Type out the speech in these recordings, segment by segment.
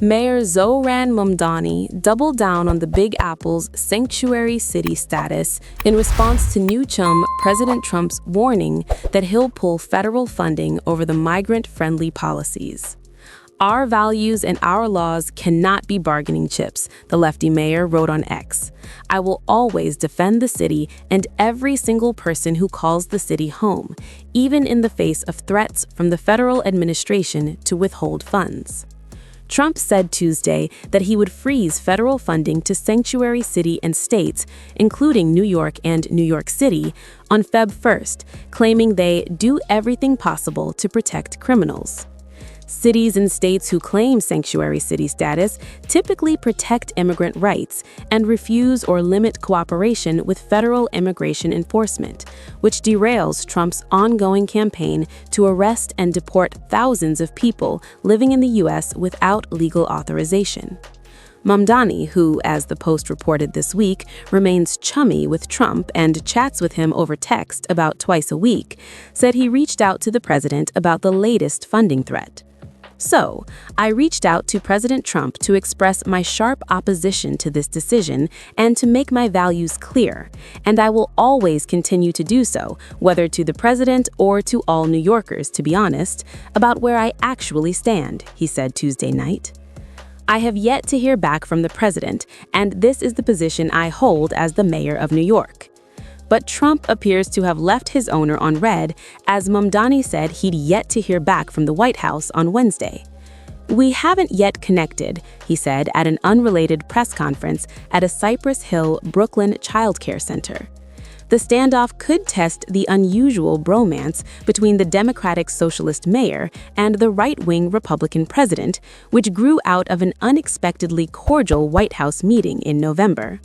Mayor Zohran Mamdani doubled down on the Big Apple's sanctuary city status in response to new chum President Trump's warning that he'll pull federal funding over the migrant-friendly policies. "Our values and our laws cannot be bargaining chips," the lefty mayor wrote on X. "I will always defend the city and every single person who calls the city home, even in the face of threats from the federal administration to withhold funds." Trump said Tuesday that he would freeze federal funding to sanctuary city and states, including New York and New York City, on Feb 1st, claiming they do everything possible to protect criminals. Cities and states who claim sanctuary city status typically protect immigrant rights and refuse or limit cooperation with federal immigration enforcement, which derails Trump's ongoing campaign to arrest and deport thousands of people living in the U.S. without legal authorization. Mamdani, who, as the Post reported this week, remains chummy with Trump and chats with him over text about twice a week, said he reached out to the president about the latest funding threat. "So, I reached out to President Trump to express my sharp opposition to this decision and to make my values clear, and I will always continue to do so, whether to the president or to all New Yorkers, to be honest, about where I actually stand," he said Tuesday night. "I have yet to hear back from the president, and this is the position I hold as the mayor of New York." But Trump appears to have left his owner on red, as Mamdani said he'd yet to hear back from the White House on Wednesday. "We haven't yet connected," he said at an unrelated press conference at a Cypress Hill, Brooklyn child care center. The standoff could test the unusual bromance between the Democratic Socialist mayor and the right-wing Republican president, which grew out of an unexpectedly cordial White House meeting in November.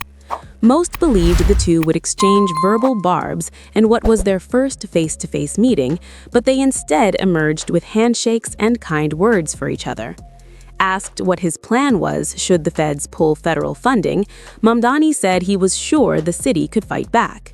Most believed the two would exchange verbal barbs in what was their first face-to-face meeting, but they instead emerged with handshakes and kind words for each other. Asked what his plan was should the feds pull federal funding, Mamdani said he was sure the city could fight back.